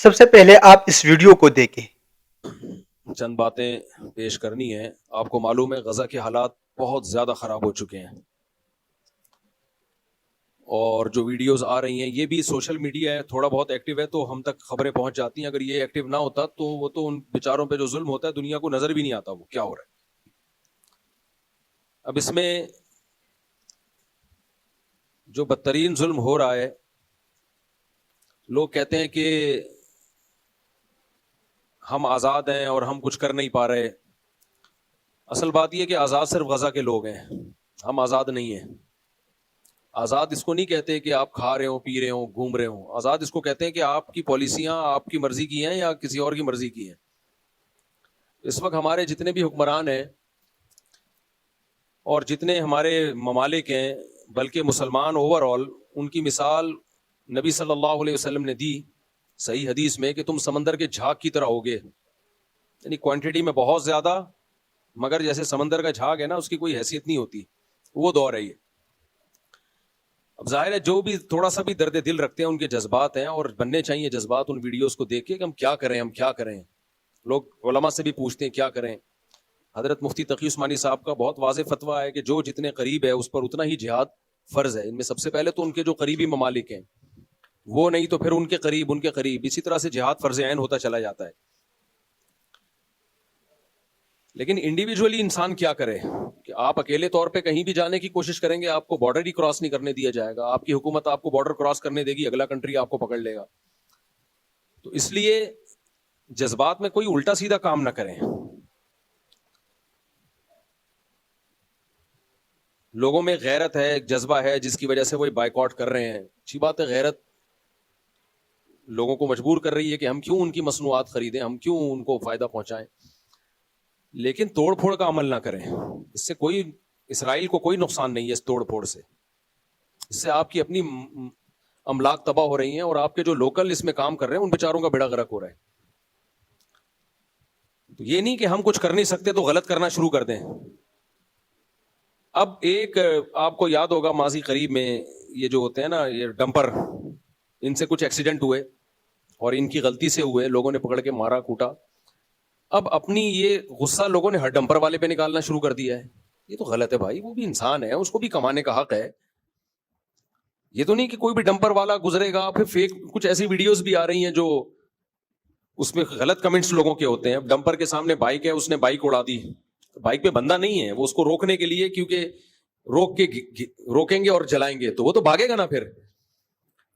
سب سے پہلے آپ اس ویڈیو کو دیکھیں۔ چند باتیں پیش کرنی ہیں۔ آپ کو معلوم ہے غزہ کے حالات بہت زیادہ خراب ہو چکے ہیں، اور جو ویڈیوز آ رہی ہیں یہ بھی سوشل میڈیا ہے، تھوڑا بہت ایکٹیو ہے تو ہم تک خبریں پہنچ جاتی ہیں۔ اگر یہ ایکٹیو نہ ہوتا تو وہ تو ان بیچاروں پہ جو ظلم ہوتا ہے دنیا کو نظر بھی نہیں آتا وہ کیا ہو رہا ہے۔ اب اس میں جو بدترین ظلم ہو رہا ہے، لوگ کہتے ہیں کہ ہم آزاد ہیں اور ہم کچھ کر نہیں پا رہے۔ اصل بات یہ کہ آزاد صرف غزہ کے لوگ ہیں، ہم آزاد نہیں ہیں۔ آزاد اس کو نہیں کہتے کہ آپ کھا رہے ہوں، پی رہے ہوں، گھوم رہے ہوں۔ آزاد اس کو کہتے ہیں کہ آپ کی پالیسیاں آپ کی مرضی کی ہیں یا کسی اور کی مرضی کی ہیں۔ اس وقت ہمارے جتنے بھی حکمران ہیں اور جتنے ہمارے ممالک ہیں، بلکہ مسلمان اوور آل، ان کی مثال نبی صلی اللہ علیہ وسلم نے دی صحیح حدیث میں کہ تم سمندر کے جھاگ کی طرح ہوگے، یعنی کوانٹٹی میں بہت زیادہ، مگر جیسے سمندر کا جھاگ ہے نا، اس کی کوئی حیثیت نہیں ہوتی، وہ دور ہے یہ۔ اب ظاہر ہے جو بھی تھوڑا سا بھی درد دل رکھتے ہیں ان کے جذبات ہیں، اور بننے چاہیے جذبات ان ویڈیوز کو دیکھ کے کہ ہم کیا کریں، ہم کیا کریں۔ لوگ علماء سے بھی پوچھتے ہیں کیا کریں۔ حضرت مفتی تقی عثمانی صاحب کا بہت واضح فتویٰ ہے کہ جو جتنے قریب ہے اس پر اتنا ہی جہاد فرض ہے۔ ان میں سب سے پہلے تو ان کے جو قریبی ممالک ہیں وہ، نہیں تو پھر ان کے قریب، اسی طرح سے جہاد فرض عین ہوتا چلا جاتا ہے۔ لیکن انڈیویجولی انسان کیا کرے کہ آپ اکیلے طور پہ کہیں بھی جانے کی کوشش کریں گے، آپ کو بارڈر ہی کراس نہیں کرنے دیا جائے گا۔ آپ کی حکومت آپ کو بارڈر کراس کرنے دے گی، اگلا کنٹری آپ کو پکڑ لے گا۔ تو اس لیے جذبات میں کوئی الٹا سیدھا کام نہ کریں۔ لوگوں میں غیرت ہے، ایک جذبہ ہے جس کی وجہ سے وہ بائیکاٹ کر رہے ہیں، اچھی بات ہے۔ غیرت لوگوں کو مجبور کر رہی ہے کہ ہم کیوں ان کی مصنوعات خریدیں، ہم کیوں ان کو فائدہ پہنچائیں، لیکن توڑ پھوڑ کا عمل نہ کریں۔ اس سے کوئی، اسرائیل کو کوئی نقصان نہیں ہے اس توڑ پھوڑ سے۔ اس سے آپ کی اپنی املاک تباہ ہو رہی ہیں، اور آپ کے جو لوکل اس میں کام کر رہے ہیں ان بیچاروں کا بیڑا غرق ہو رہا ہے۔ تو یہ نہیں کہ ہم کچھ کر نہیں سکتے تو غلط کرنا شروع کر دیں۔ اب ایک آپ کو یاد ہوگا ماضی قریب میں یہ جو ہوتے ہیں نا، یہ ڈمپر، ان سے کچھ ایکسیڈنٹ ہوئے اور ان کی غلطی سے ہوئے، لوگوں نے پکڑ کے مارا کوٹا۔ اب اپنی یہ غصہ لوگوں نے ہر ڈمپر والے پہ نکالنا شروع کر دیا ہے۔ یہ تو غلط ہے بھائی، وہ بھی انسان ہے، اس کو بھی کمانے کا حق ہے۔ یہ تو نہیں کہ کوئی بھی ڈمپر والا گزرے گا۔ پھر فیک کچھ ایسی ویڈیوز بھی آ رہی ہیں جو اس میں غلط کمنٹس لوگوں کے ہوتے ہیں۔ اب ڈمپر کے سامنے بائک ہے، اس نے بائک اڑا دی، بائک پہ بندہ نہیں ہے، وہ اس کو روکنے کے لیے، کیونکہ روکیں گے اور جلائیں گے تو وہ تو بھاگے گا نا۔ پھر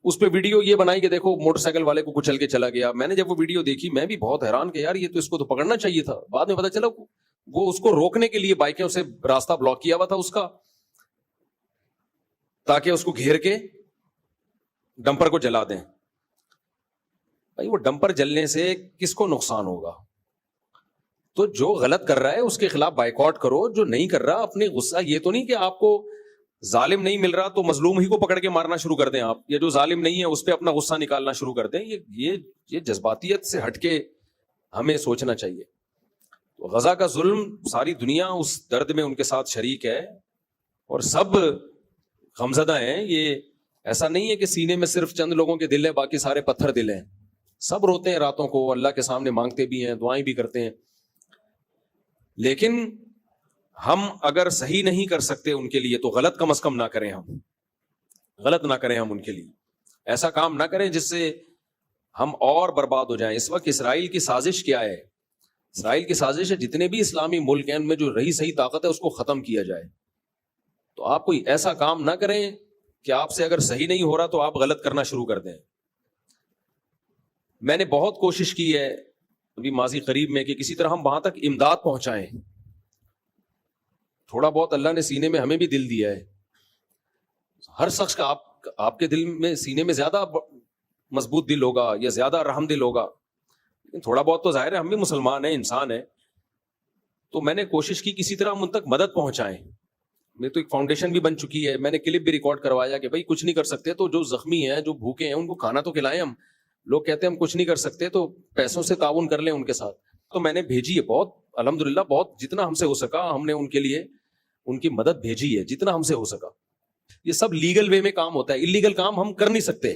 اس پہ ویڈیو یہ بنائی کہ دیکھو موٹر سائیکل والے کو کچل کے چلا گیا۔ میں نے جب وہ ویڈیو دیکھی میں بھی بہت حیران کہ یار یہ تو اس کو تو پکڑنا چاہیے تھا۔ بعد میں پتا چلا وہ اس کو روکنے کے لیے بائکیں اسے راستہ بلاک کیا ہوا تھا اس کا، تاکہ اس کو گھیر کے ڈمپر کو جلا دیں۔ بھائی وہ ڈمپر جلنے سے کس کو نقصان ہوگا؟ تو جو غلط کر رہا ہے اس کے خلاف بائیکاٹ کرو، جو نہیں کر رہا اپنے غصہ، یہ تو نہیں کہ آپ کو ظالم نہیں مل رہا تو مظلوم ہی کو پکڑ کے مارنا شروع کر دیں آپ، یا جو ظالم نہیں ہے اس پہ اپنا غصہ نکالنا شروع کر دیں۔ یہ جذباتیت سے ہٹ کے ہمیں سوچنا چاہیے۔ تو غزہ کا ظلم، ساری دنیا اس درد میں ان کے ساتھ شریک ہے، اور سب غمزدہ ہیں۔ یہ ایسا نہیں ہے کہ سینے میں صرف چند لوگوں کے دل ہے، باقی سارے پتھر دل ہیں۔ سب روتے ہیں راتوں کو، اللہ کے سامنے مانگتے بھی ہیں، دعائیں بھی کرتے ہیں۔ لیکن ہم اگر صحیح نہیں کر سکتے ان کے لیے تو غلط کم از کم نہ کریں، ہم غلط نہ کریں، ہم ان کے لیے ایسا کام نہ کریں جس سے ہم اور برباد ہو جائیں۔ اس وقت اسرائیل کی سازش کیا ہے؟ اسرائیل کی سازش ہے جتنے بھی اسلامی ملک ہیں ان میں جو رہی صحیح طاقت ہے اس کو ختم کیا جائے۔ تو آپ کوئی ایسا کام نہ کریں کہ آپ سے اگر صحیح نہیں ہو رہا تو آپ غلط کرنا شروع کر دیں۔ میں نے بہت کوشش کی ہے ابھی ماضی قریب میں کہ کسی طرح ہم وہاں تک امداد پہنچائیں۔ تھوڑا بہت اللہ نے سینے میں ہمیں بھی دل دیا ہے، ہر شخص کا آپ کے دل میں سینے میں زیادہ مضبوط دل ہوگا یا زیادہ رحم دل ہوگا، لیکن تھوڑا بہت تو ظاہر ہے ہم بھی مسلمان ہیں، انسان ہیں۔ تو میں نے کوشش کی کسی طرح ہم ان تک مدد پہنچائیں۔ میں تو ایک فاؤنڈیشن بھی بن چکی ہے، میں نے کلپ بھی ریکارڈ کروایا کہ بھائی کچھ نہیں کر سکتے تو جو زخمی ہیں، جو بھوکے ہیں، ان کو کھانا تو کھلائیں ہم۔ لوگ کہتے ہیں ہم کچھ نہیں کر سکتے تو پیسوں سے تعاون کر لیں ان کے ساتھ۔ تو میں نے بھیجی ہے بہت، الحمدللہ بہت، جتنا ہم سے ہو سکا ہم نے ان کے لیے ان کی مدد بھیجی ہے، جتنا ہم سے ہو سکا۔ یہ سب لیگل وے میں کام ہوتا ہے، اللیگل کام ہم کر نہیں سکتے۔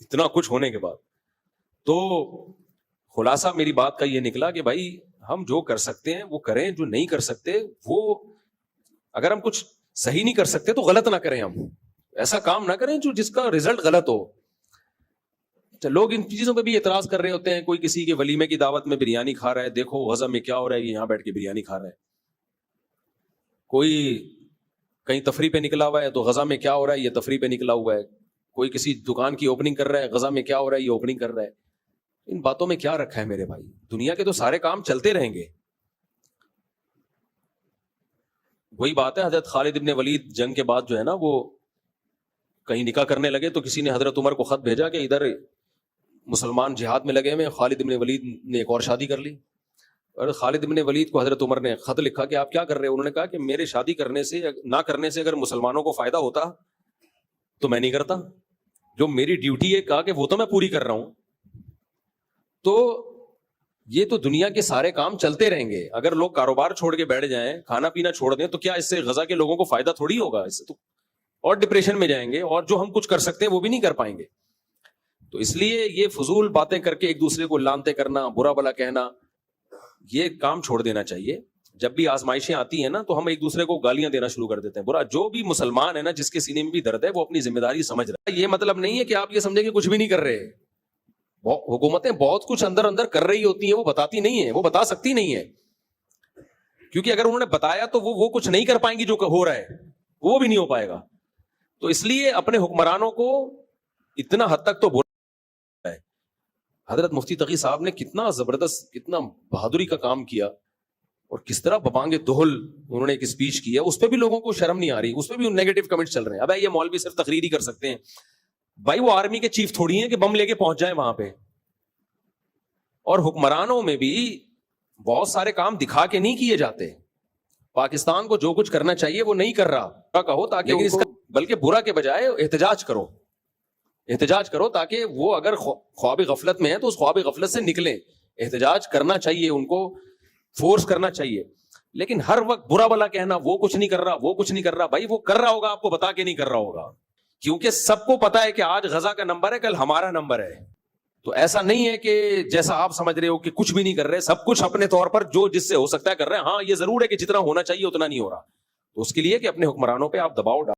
اتنا کچھ ہونے کے بعد. تو خلاصہ میری بات کا یہ نکلا کہ بھائی ہم جو کر سکتے ہیں وہ کریں, جو نہیں کر سکتے وہ, اگر ہم کچھ صحیح نہیں کر سکتے تو غلط نہ کریں, ہم ایسا کام نہ کریں جو جس کا رزلٹ غلط ہو. لوگ ان چیزوں پہ بھی اعتراض کر رہے ہوتے ہیں, کوئی کسی کے ولیمے کی دعوت میں بریانی کھا رہا ہے, دیکھو غزہ میں کیا ہو رہا ہے, یہ یہاں بیٹھ کے بریانی کھا رہا ہے. کوئی کہیں تفریح پہ نکلا ہوا ہے تو غزہ میں کیا ہو رہا ہے, یہ تفریح پہ نکلا ہوا ہے. کوئی کسی دکان کی اوپننگ کر رہا ہے, غزہ میں کیا ہو رہا ہے, یہ اوپننگ کر رہا ہے. ان باتوں میں کیا رکھا ہے میرے بھائی؟ دنیا کے تو سارے کام چلتے رہیں گے. وہی بات ہے, حضرت خالد ابن ولید جنگ کے بعد جو ہے نا وہ کہیں نکاح کرنے لگے تو کسی نے حضرت عمر کو خط بھیجا کہ ادھر مسلمان جہاد میں لگے ہوئے. خالد ابن ولید نے ایک اور شادی کر لی, اور خالد ابن ولید کو حضرت عمر نے خط لکھا کہ آپ کیا کر رہے ہیں. انہوں نے کہا کہ میرے شادی کرنے سے نہ کرنے سے اگر مسلمانوں کو فائدہ ہوتا تو میں نہیں کرتا, جو میری ڈیوٹی ہے کہا کہ وہ تو میں پوری کر رہا ہوں. تو یہ تو دنیا کے سارے کام چلتے رہیں گے. اگر لوگ کاروبار چھوڑ کے بیٹھ جائیں, کھانا پینا چھوڑ دیں, تو کیا اس سے غزہ کے لوگوں کو فائدہ تھوڑی ہوگا؟ اس سے تو اور ڈپریشن میں جائیں گے, اور جو ہم کچھ کر سکتے ہیں وہ بھی نہیں کر پائیں گے. تو اس لیے یہ فضول باتیں کر کے ایک دوسرے کو لانتے کرنا, برا بلا کہنا, یہ کام چھوڑ دینا چاہیے. جب بھی آزمائشیں آتی ہیں نا تو ہم ایک دوسرے کو گالیاں دینا شروع کر دیتے ہیں. برا, جو بھی مسلمان ہے نا, جس کے سینے میں بھی درد ہے, وہ اپنی ذمہ داری سمجھ رہا ہے. یہ مطلب نہیں ہے کہ آپ یہ سمجھیں کہ کچھ بھی نہیں کر رہے. حکومتیں بہت کچھ اندر اندر کر رہی ہوتی ہیں, وہ بتاتی نہیں ہے, وہ بتا سکتی نہیں ہے, کیونکہ اگر انہوں نے بتایا تو وہ کچھ نہیں کر پائیں گی جو ہو رہا ہے, وہ بھی نہیں ہو پائے گا. تو اس لیے اپنے حکمرانوں کو اتنا حد تک تو برا ہے. حضرت مفتی تقی صاحب نے کتنا زبردست, کتنا بہادری کا کام کیا, اور کس طرح ببانگ دہل انہوں نے ایک اسپیچ کی ہے, اس پہ بھی لوگوں کو شرم نہیں آ رہی, اس پہ بھی نیگیٹو کمنٹس چل رہے ہیں. اب یہ مولوی صرف تقریر ہی کر سکتے ہیں. بھائی وہ آرمی کے چیف تھوڑی ہیں کہ بم لے کے پہنچ جائیں وہاں پہ. اور حکمرانوں میں بھی بہت سارے کام دکھا کے نہیں کیے جاتے. پاکستان کو جو کچھ کرنا چاہیے وہ نہیں کر رہا, کہو تاکہ بلکہ برا کے بجائے احتجاج کرو, احتجاج کرو تاکہ وہ اگر خواب غفلت میں ہے تو اس خواب غفلت سے نکلیں. احتجاج کرنا چاہیے, ان کو فورس کرنا چاہیے. لیکن ہر وقت برا بلا کہنا, وہ کچھ نہیں کر رہا, وہ کچھ نہیں کر رہا. بھائی وہ کر رہا ہوگا, آپ کو بتا کے نہیں کر رہا ہوگا, کیونکہ سب کو پتا ہے کہ آج غزہ کا نمبر ہے, کل ہمارا نمبر ہے. تو ایسا نہیں ہے کہ جیسا آپ سمجھ رہے ہو کہ کچھ بھی نہیں کر رہے, سب کچھ اپنے طور پر جو جس سے ہو سکتا ہے کر رہے ہیں. ہاں یہ ضرور ہے کہ جتنا ہونا چاہیے اتنا نہیں ہو رہا. تو اس کے لیے کہ اپنے حکمرانوں پہ آپ دباؤ ڈال